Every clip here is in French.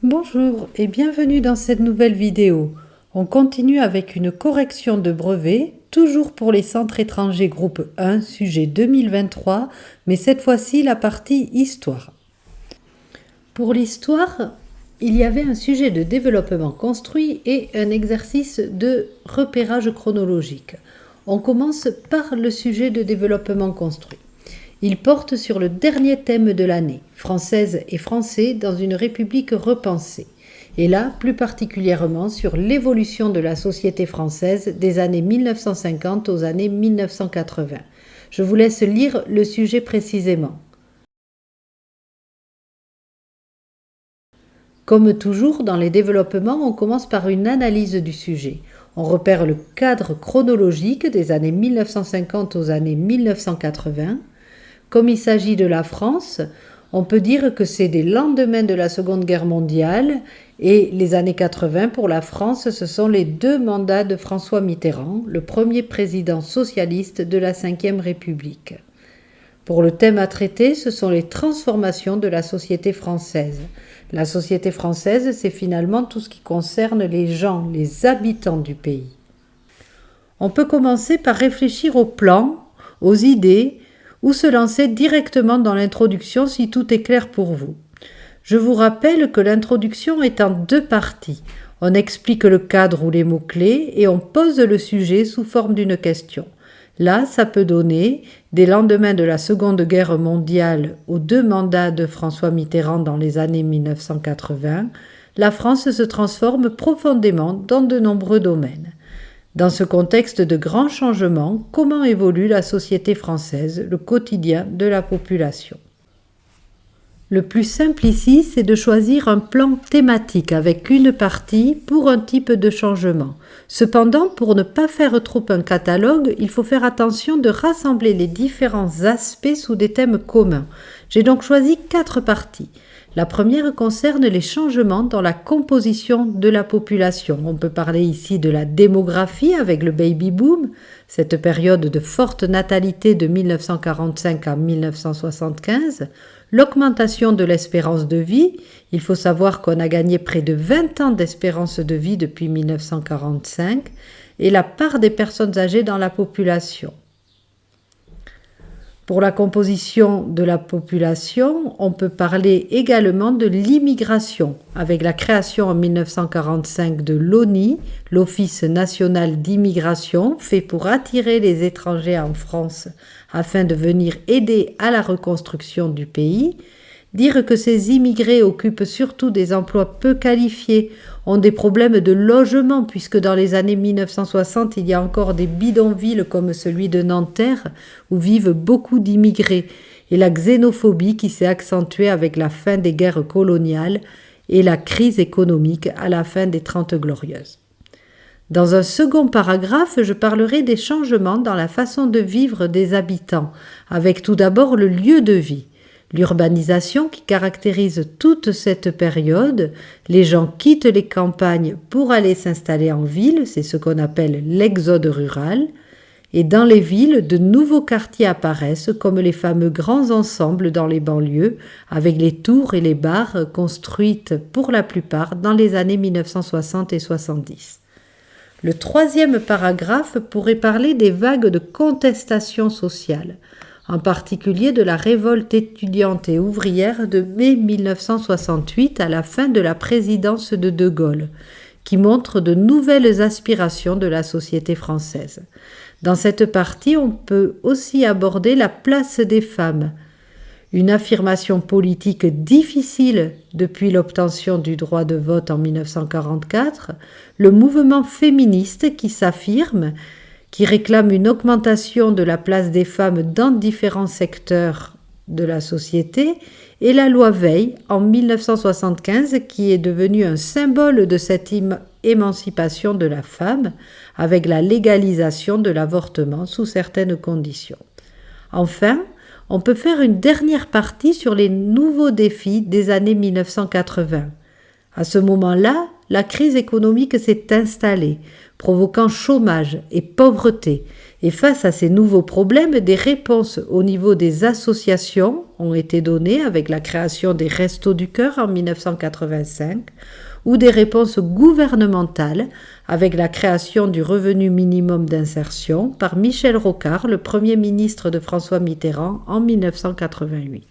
Bonjour et bienvenue dans cette nouvelle vidéo. On continue avec une correction de brevet, toujours pour les centres étrangers groupe 1, sujet 2023, mais cette fois-ci la partie histoire. Pour l'histoire, il y avait un sujet de développement construit et un exercice de repérage chronologique. On commence par le sujet de développement construit. Il porte sur le dernier thème de l'année, Françaises et Français dans une République repensée, et là plus particulièrement sur l'évolution de la société française des années 1950 aux années 1980. Je vous laisse lire le sujet précisément. Comme toujours dans les développements, on commence par une analyse du sujet. On repère le cadre chronologique des années 1950 aux années 1980. Comme il s'agit de la France, on peut dire que c'est des lendemains de la Seconde Guerre mondiale et les années 80 pour la France, ce sont les 2 mandats de François Mitterrand, le premier président socialiste de la Ve République. Pour le thème à traiter, ce sont les transformations de la société française. La société française, c'est finalement tout ce qui concerne les gens, les habitants du pays. On peut commencer par réfléchir aux plans, aux idées, ou se lancer directement dans l'introduction si tout est clair pour vous. Je vous rappelle que l'introduction est en 2 parties. On explique le cadre ou les mots-clés et on pose le sujet sous forme d'une question. Là, ça peut donner, des lendemains de la Seconde Guerre mondiale aux 2 mandats de François Mitterrand dans les années 1980, la France se transforme profondément dans de nombreux domaines. Dans ce contexte de grands changements, comment évolue la société française, le quotidien de la population ? Le plus simple ici, c'est de choisir un plan thématique avec une partie pour un type de changement. Cependant, pour ne pas faire trop un catalogue, il faut faire attention de rassembler les différents aspects sous des thèmes communs. J'ai donc choisi 4 parties. La première concerne les changements dans la composition de la population. On peut parler ici de la démographie avec le baby-boom, cette période de forte natalité de 1945 à 1975, l'augmentation de l'espérance de vie. Il faut savoir qu'on a gagné près de 20 ans d'espérance de vie depuis 1945, et la part des personnes âgées dans la population. Pour la composition de la population, on peut parler également de l'immigration, avec la création en 1945 de l'ONI, l'Office national d'immigration, fait pour attirer les étrangers en France afin de venir aider à la reconstruction du pays. Dire que ces immigrés occupent surtout des emplois peu qualifiés, ont des problèmes de logement, puisque dans les années 1960, il y a encore des bidonvilles comme celui de Nanterre, où vivent beaucoup d'immigrés, et la xénophobie qui s'est accentuée avec la fin des guerres coloniales et la crise économique à la fin des 30 Glorieuses. Dans un second paragraphe, je parlerai des changements dans la façon de vivre des habitants, avec tout d'abord le lieu de vie. L'urbanisation qui caractérise toute cette période, les gens quittent les campagnes pour aller s'installer en ville, c'est ce qu'on appelle l'exode rural, et dans les villes, de nouveaux quartiers apparaissent comme les fameux grands ensembles dans les banlieues, avec les tours et les bars construites pour la plupart dans les années 1960 et 70. Le troisième paragraphe pourrait parler des vagues de contestation sociale, en particulier de la révolte étudiante et ouvrière de mai 1968 à la fin de la présidence de De Gaulle, qui montre de nouvelles aspirations de la société française. Dans cette partie, on peut aussi aborder la place des femmes, une affirmation politique difficile depuis l'obtention du droit de vote en 1944, le mouvement féministe qui s'affirme, qui réclame une augmentation de la place des femmes dans différents secteurs de la société, et la loi Veil en 1975 qui est devenue un symbole de cette émancipation de la femme avec la légalisation de l'avortement sous certaines conditions. Enfin, on peut faire une dernière partie sur les nouveaux défis des années 1980. À ce moment-là, la crise économique s'est installée, provoquant chômage et pauvreté, Et face à ces nouveaux problèmes, des réponses au niveau des associations ont été données avec la création des Restos du Cœur en 1985 ou des réponses gouvernementales avec la création du revenu minimum d'insertion par Michel Rocard, le Premier ministre de François Mitterrand en 1988.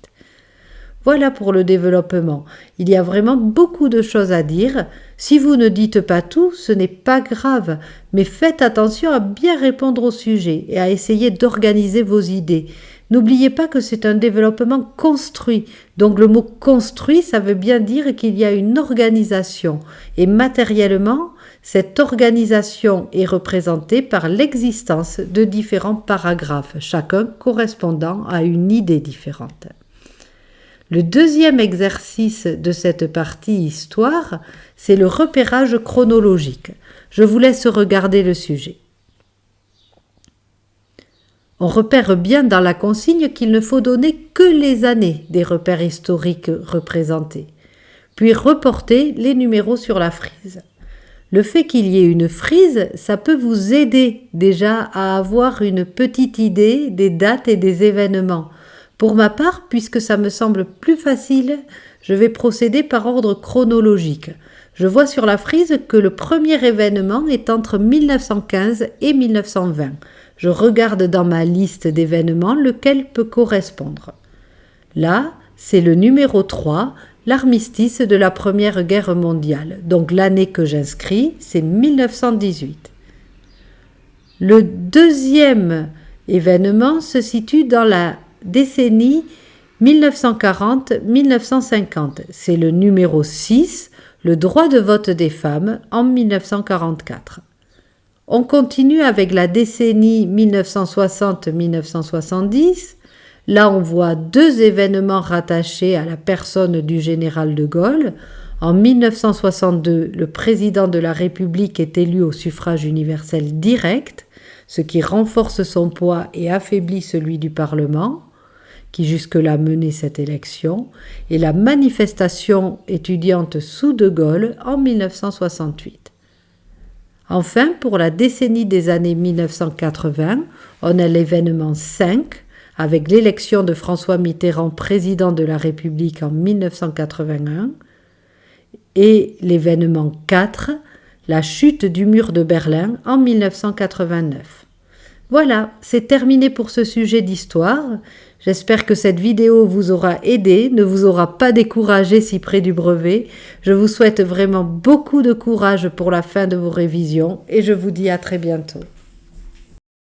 Voilà pour le développement. Il y a vraiment beaucoup de choses à dire. Si vous ne dites pas tout, ce n'est pas grave, mais faites attention à bien répondre au sujet et à essayer d'organiser vos idées. N'oubliez pas que c'est un développement construit. Donc le mot construit, ça veut bien dire qu'il y a une organisation. Et matériellement, cette organisation est représentée par l'existence de différents paragraphes, chacun correspondant à une idée différente. Le deuxième exercice de cette partie histoire, c'est le repérage chronologique. Je vous laisse regarder le sujet. On repère bien dans la consigne qu'il ne faut donner que les années des repères historiques représentés, puis reporter les numéros sur la frise. Le fait qu'il y ait une frise, ça peut vous aider déjà à avoir une petite idée des dates et des événements. Pour ma part, puisque ça me semble plus facile, je vais procéder par ordre chronologique. Je vois sur la frise que le premier événement est entre 1915 et 1920. Je regarde dans ma liste d'événements lequel peut correspondre. Là, c'est le numéro 3, l'armistice de la Première Guerre mondiale. Donc l'année que j'inscris, c'est 1918. Le deuxième événement se situe dans la décennie 1940-1950. C'est le numéro 6, le droit de vote des femmes en 1944. On continue avec la décennie 1960-1970. Là, on voit deux événements rattachés à la personne du général de Gaulle. En 1962, le président de la République est élu au suffrage universel direct, ce qui renforce son poids et affaiblit celui du Parlement, qui jusque-là menait cette élection, et la manifestation étudiante sous De Gaulle en 1968. Enfin, pour la décennie des années 1980, on a l'événement 5, avec l'élection de François Mitterrand président de la République en 1981, et l'événement 4, la chute du mur de Berlin en 1989. Voilà, c'est terminé pour ce sujet d'histoire. J'espère que cette vidéo vous aura aidé, ne vous aura pas découragé si près du brevet. Je vous souhaite vraiment beaucoup de courage pour la fin de vos révisions et je vous dis à très bientôt.